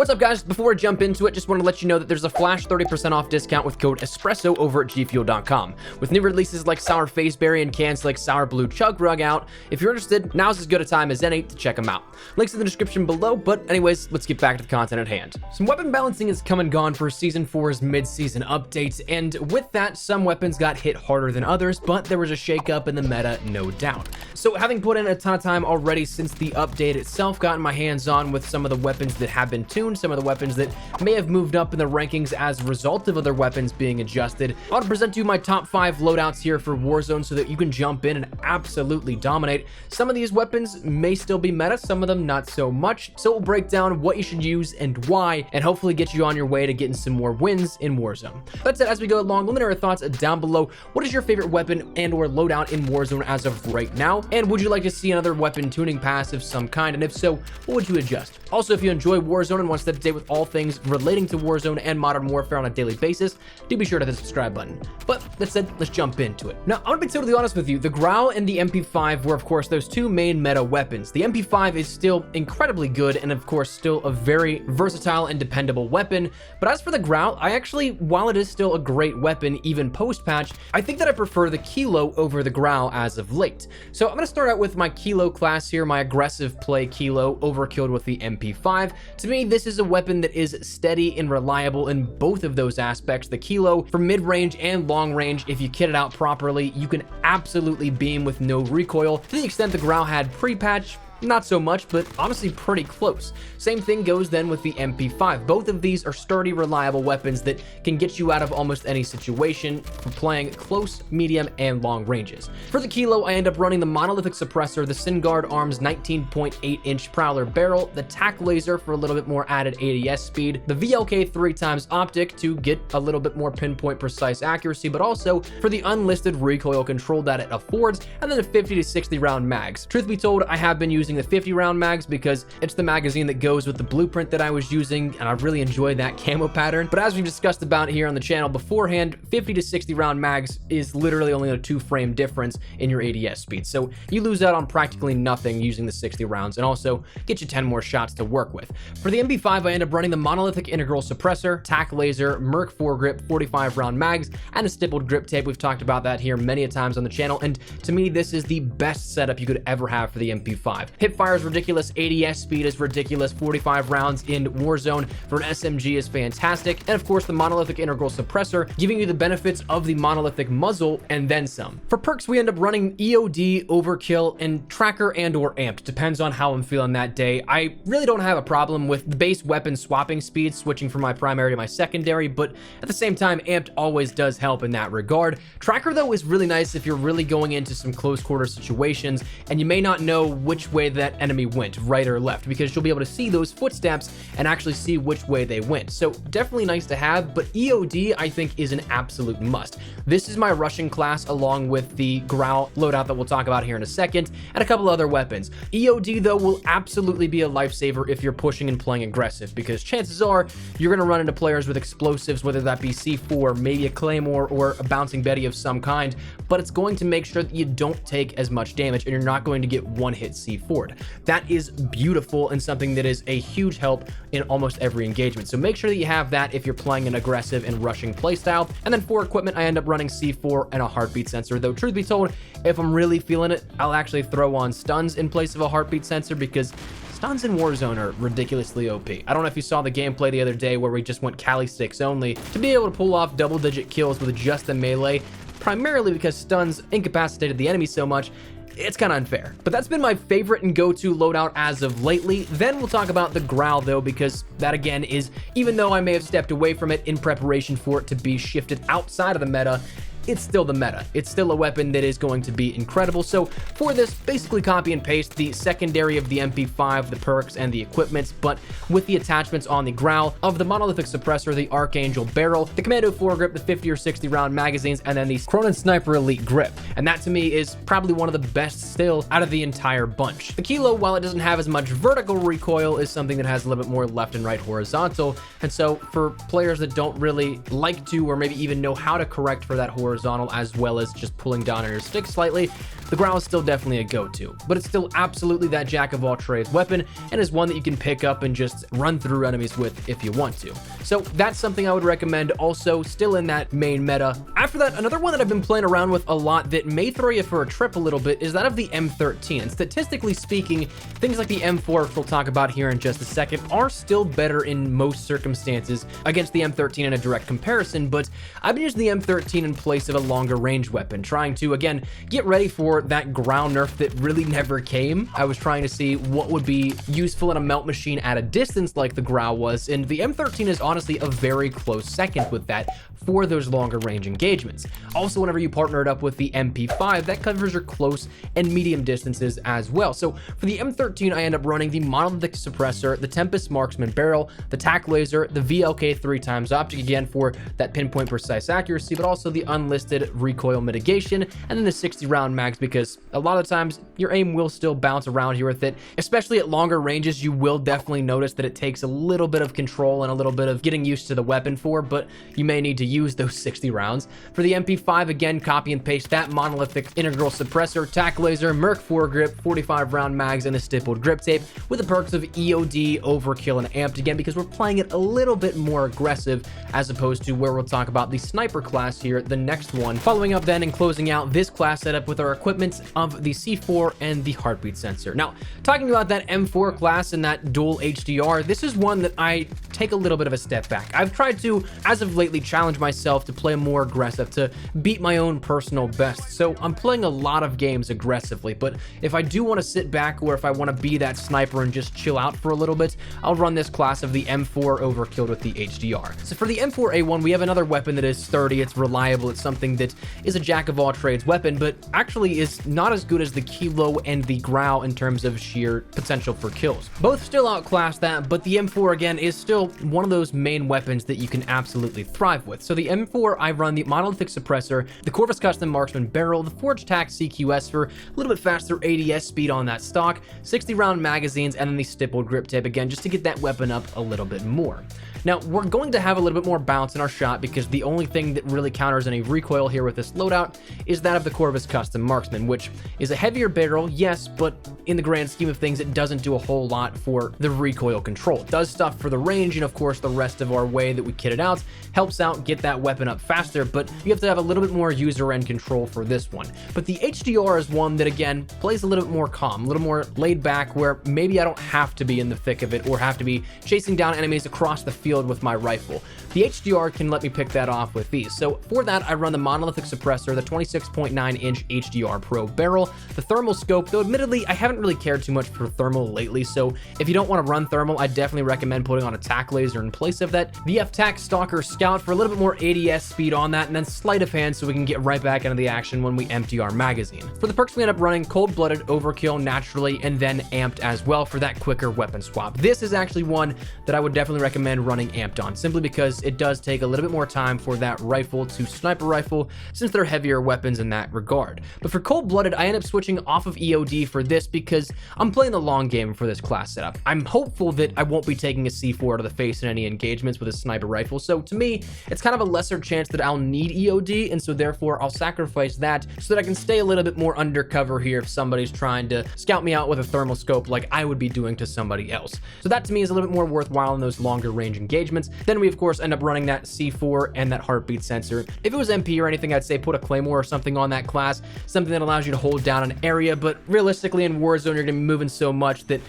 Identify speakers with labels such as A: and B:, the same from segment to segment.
A: What's up, guys? Before I jump into it, just want to let you know that there's a flash 30% off discount with code ESPRESSO over at gfuel.com. With new releases like Sour Faceberry and cans like Sour Blue Chug Rug out, if you're interested, now's as good a time as any to check them out. Links in the description below, but anyways, let's get back to the content at hand. Some weapon balancing has come and gone for Season 4's mid-season updates, and with that, some weapons got hit harder than others, but there was a shakeup in the meta, no doubt. So having put in a ton of time already since the update itself, gotten my hands on with some of the weapons that have been tuned, some of the weapons that may have moved up in the rankings as a result of other weapons being adjusted. I want to present to you my top 5 loadouts here for Warzone so that you can jump in and absolutely dominate. Some of these weapons may still be meta, some of them not so much, so we'll break down what you should use and why, and hopefully get you on your way to getting some more wins in Warzone. That said, as we go along, let me know your thoughts down below. What is your favorite weapon and or loadout in Warzone as of right now? And would you like to see another weapon tuning pass of some kind? And if so, what would you adjust? Also, if you enjoy Warzone and want to stay up to date with all things relating to Warzone and Modern Warfare on a daily basis, do be sure to hit the subscribe button. But that said, let's jump into it. Now, I'm gonna be totally honest with you. The Grau and the MP5 were, of course, those two main meta weapons. The MP5 is still incredibly good and, of course, still a very versatile and dependable weapon. But as for the Grau, I actually, while it is still a great weapon, even post-patch, I think that I prefer the Kilo over the Grau as of late. So I'm gonna start out with my Kilo class here, my aggressive play Kilo, overkilled with the MP5. To me, this is a weapon that is steady and reliable in both of those aspects. The Kilo, for mid-range and long-range, if you kit it out properly, you can absolutely beam with no recoil. To the extent the Grau had pre-patch, not so much, but honestly pretty close. Same thing goes then with the MP5. Both of these are sturdy, reliable weapons that can get you out of almost any situation for playing close, medium, and long ranges. For the Kilo, I end up running the monolithic suppressor, the Syngard Arms 19.8-inch Prowler barrel, the TAC laser for a little bit more added ADS speed, the VLK 3x optic to get a little bit more pinpoint precise accuracy, but also for the unlisted recoil control that it affords, and then the 50 to 60 round mags. Truth be told, I have been using the 50 round mags because it's the magazine that goes with the blueprint that I was using, and I really enjoy that camo pattern. But as we've discussed about here on the channel beforehand, 50 to 60 round mags is literally only a 2-frame difference in your ADS speed, so you lose out on practically nothing using the 60 rounds, and also get you 10 more shots to work with. For the MP5, I end up running the monolithic integral suppressor, TAC laser, Merc foregrip, 45 round mags, and a stippled grip tape. We've talked about that here many a times on the channel, and to me, this is the best setup you could ever have for the MP5. Hipfire is ridiculous, ADS speed is ridiculous, 45 rounds in Warzone for an SMG is fantastic, and of course the monolithic integral suppressor giving you the benefits of the monolithic muzzle and then some. For perks, we end up running EOD, Overkill, and Tracker and or Amped. Depends on how I'm feeling that day. I really don't have a problem with the base weapon swapping speed, switching from my primary to my secondary, but at the same time, Amped always does help in that regard. Tracker, though, is really nice if you're really going into some close quarter situations and you may not know which way that enemy went, right or left, because you'll be able to see those footsteps and actually see which way they went. So definitely nice to have, but EOD I think is an absolute must. This is my rushing class along with the Grau loadout that we'll talk about here in a second, and a couple other weapons. EOD though will absolutely be a lifesaver if you're pushing and playing aggressive, because chances are you're going to run into players with explosives, whether that be C4, maybe a Claymore, or a bouncing Betty of some kind, but it's going to make sure that you don't take as much damage and you're not going to get one-hit C4'd. That is beautiful and something that is a huge help in almost every engagement. So make sure that you have that if you're playing an aggressive and rushing playstyle. And then for equipment, I end up running C4 and a heartbeat sensor, though truth be told, if I'm really feeling it, I'll actually throw on stuns in place of a heartbeat sensor because stuns in Warzone are ridiculously OP. I don't know if you saw the gameplay the other day where we just went Cali 6 only to be able to pull off double-digit kills with just the melee, primarily because stuns incapacitated the enemy so much. It's kind of unfair, but that's been my favorite and go-to loadout as of lately. Then we'll talk about the Grau though, because that again is, even though I may have stepped away from it in preparation for it to be shifted outside of the meta, it's still the meta. It's still a weapon that is going to be incredible. So for this, basically copy and paste the secondary of the MP5, the perks, and the equipments, but with the attachments on the Grau of the monolithic suppressor, the Archangel barrel, the Commando foregrip, the 50 or 60 round magazines, and then the Cronin Sniper Elite grip. And that to me is probably one of the best still out of the entire bunch. The Kilo, while it doesn't have as much vertical recoil, is something that has a little bit more left and right horizontal. And so for players that don't really like to, or maybe even know how to correct for that horizontal horizontal as well as just pulling down on your stick slightly, the Grau is still definitely a go-to, but it's still absolutely that jack of all trades weapon and is one that you can pick up and just run through enemies with if you want to. So that's something I would recommend, also still in that main meta. After that, another one that I've been playing around with a lot that may throw you for a trip a little bit is that of the M13. And statistically speaking, things like the M4, which we'll talk about here in just a second, are still better in most circumstances against the M13 in a direct comparison, but I've been using the M13 in place of a longer range weapon, trying to, again, get ready for that Grau nerf that really never came. I was trying to see what would be useful in a melt machine at a distance like the Grau was, and the M13 is honestly a very close second with that for those longer range engagements. Also, whenever you partner it up with the MP5, that covers your close and medium distances as well. So for the M13, I end up running the monolithic suppressor, the Tempest marksman barrel, the tac laser, the VLK 3x optic, again for that pinpoint precise accuracy, but also the unlisted recoil mitigation, and then the 60 round mags, because a lot of times your aim will still bounce around here with it, especially at longer ranges. You will definitely notice that it takes a little bit of control and a little bit of getting used to the weapon for, but you may need to use those 60 rounds. For the MP5, again, copy and paste that monolithic integral suppressor, tac laser, Merc foregrip, 45 round mags, and a stippled grip tape with the perks of EOD, overkill, and amped, again because we're playing it a little bit more aggressive as opposed to where we'll talk about the sniper class here, the next one. Following up then and closing out this class setup with our equipment of the C4 and the heartbeat sensor. Now, talking about that M4 class and that dual HDR, this is one that I take a little bit of a step back. I've tried to, as of lately, challenge myself to play more aggressive, to beat my own personal best. So I'm playing a lot of games aggressively, but if I do want to sit back or if I want to be that sniper and just chill out for a little bit, I'll run this class of the M4 overkilled with the HDR. So for the M4A1, we have another weapon that is sturdy, it's reliable, it's something that is a jack of all trades weapon, but actually is not as good as the Kilo and the Grau in terms of sheer potential for kills. Both still outclass that, but the M4 again is still one of those main weapons that you can absolutely thrive with. So the M4, I run the monolithic suppressor, the Corvus Custom marksman barrel, the Forge Tac CQS for a little bit faster ADS speed on that stock, 60 round magazines, and then the stippled grip tape again just to get that weapon up a little bit more. Now, we're going to have a little bit more bounce in our shot because the only thing that really counters any recoil here with this loadout is that of the Corvus Custom Marksman, which is a heavier barrel, yes, but in the grand scheme of things, it doesn't do a whole lot for the recoil control. It does stuff for the range, and of course, the rest of our way that we kit it out helps out get that weapon up faster, but you have to have a little bit more user end control for this one. But the HDR is one that, again, plays a little bit more calm, a little more laid back, where maybe I don't have to be in the thick of it or have to be chasing down enemies across the field with my rifle. The HDR can let me pick that off with these. So for that, I run the monolithic suppressor, the 26.9-inch HDR Pro barrel, the thermal scope, though admittedly, I haven't really cared too much for thermal lately, so if you don't want to run thermal, I definitely recommend putting on a tac laser in place of that. The F-Tac Stalker Scout for a little bit more ADS speed on that, and then sleight of hand so we can get right back into the action when we empty our magazine. For the perks, we end up running cold-blooded, overkill naturally, and then amped as well for that quicker weapon swap. This is actually one that I would definitely recommend running amped on, simply because it does take a little bit more time for that rifle to sniper rifle, since they're heavier weapons in that regard. But for cold-blooded, I end up switching off of EOD for this because I'm playing the long game for this class setup. I'm hopeful that I won't be taking a C4 to the face in any engagements with a sniper rifle, so to me, it's kind of a lesser chance that I'll need EOD, and so therefore I'll sacrifice that so that I can stay a little bit more undercover here if somebody's trying to scout me out with a thermal scope like I would be doing to somebody else. So that to me is a little bit more worthwhile in those longer range engagements. Then we of course end up running that C4 and that heartbeat sensor. If it was MP or anything, I'd say put a claymore or something on that class, something that allows you to hold down an area, but realistically in Warzone, you're gonna be moving so much that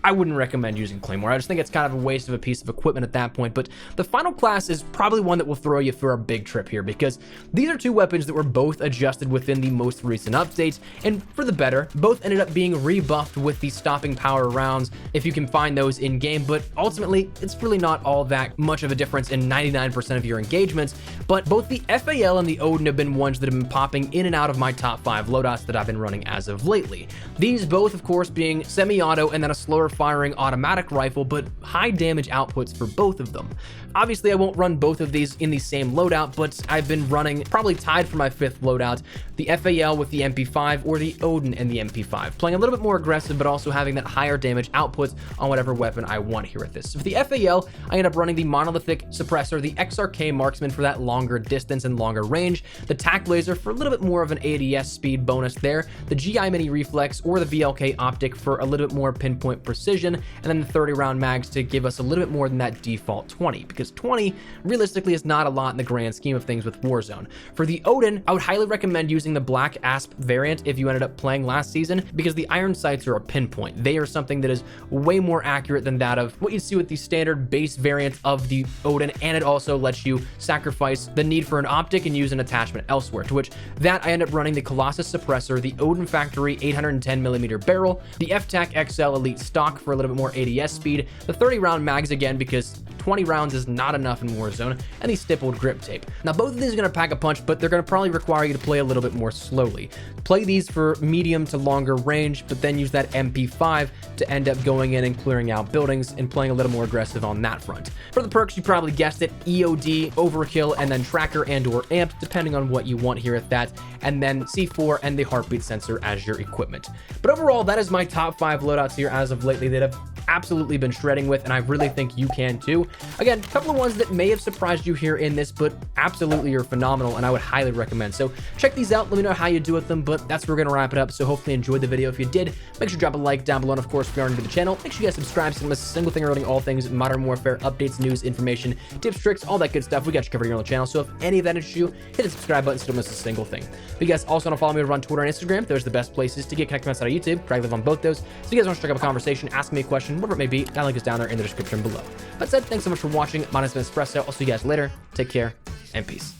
A: I wouldn't recommend using Claymore. I just think it's kind of a waste of a piece of equipment at that point. But the final class is probably one that will throw you for a big trip here, because these are two weapons that were both adjusted within the most recent updates, and for the better. Both ended up being rebuffed with the stopping power rounds, if you can find those in game, but ultimately it's really not all that much of a difference in 99% of your engagements. But both the FAL and the Oden have been ones that have been popping in and out of my top 5 loadouts that I've been running as of lately. These both, of course, being semi-auto and then a slower firing automatic rifle, but high damage outputs for both of them. Obviously, I won't run both of these in the same loadout, but I've been running, probably tied for my 5th loadout, the FAL with the MP5 or the Oden and the MP5. Playing a little bit more aggressive, but also having that higher damage outputs on whatever weapon I want here with this. So for the FAL, I end up running the monolithic suppressor, the XRK marksman for that longer distance and longer range, the tac laser for a little bit more of an ADS speed bonus there, the GI mini reflex or the VLK optic for a little bit more pinpoint precision, and then the 30 round mags to give us a little bit more than that default 20, because 20 realistically is not a lot in the grand scheme of things with Warzone. For the Oden, I would highly recommend using the Black Asp variant if you ended up playing last season, because the iron sights are a pinpoint. They are something that is way more accurate than that of what you see with the standard base variant of the Oden, and it also lets you sacrifice the need for an optic and use an attachment elsewhere, to which that I end up running the Colossus suppressor, the Oden factory 810mm barrel, the FTAC XL Elite stock for a little bit more ADS speed, the 30 round mags again because 20 rounds is not enough in Warzone, and the stippled grip tape. Now both of these are going to pack a punch, but they're going to probably require you to play a little bit more slowly. Play these for medium to longer range, but then use that MP5 to end up going in and clearing out buildings and playing a little more aggressive on that front. For the perks, you probably guessed it, EOD, Overkill, and then Tracker and or Amp, depending on what you want here at that, and then C4 and the heartbeat sensor as your equipment. But overall, that is my top 5 loadouts here as of lately that have absolutely been shredding with, and I really think you can too. Again, a couple of ones that may have surprised you here in this, but absolutely are phenomenal, and I would highly recommend. So check these out, let me know how you do with them, but that's where we're gonna wrap it up. So hopefully you enjoyed the video. If you did, make sure to drop a like down below, and of course, if you are new to the channel, make sure you guys subscribe so you don't miss a single thing regarding all things Modern Warfare, updates, news, information, tips, tricks, all that good stuff. We got you covered here on the channel, so if any of that interests you, hit the subscribe button so you don't miss a single thing. If you guys also want to follow me over on Twitter and Instagram, those are the best places to get connected outside of YouTube. I live on both those. So if you guys want to strike up a conversation, ask me a question, whatever it may be, that link is down there in the description below. That said, thanks so much for watching. My name's been Espresso. I'll see you guys later. Take care and peace.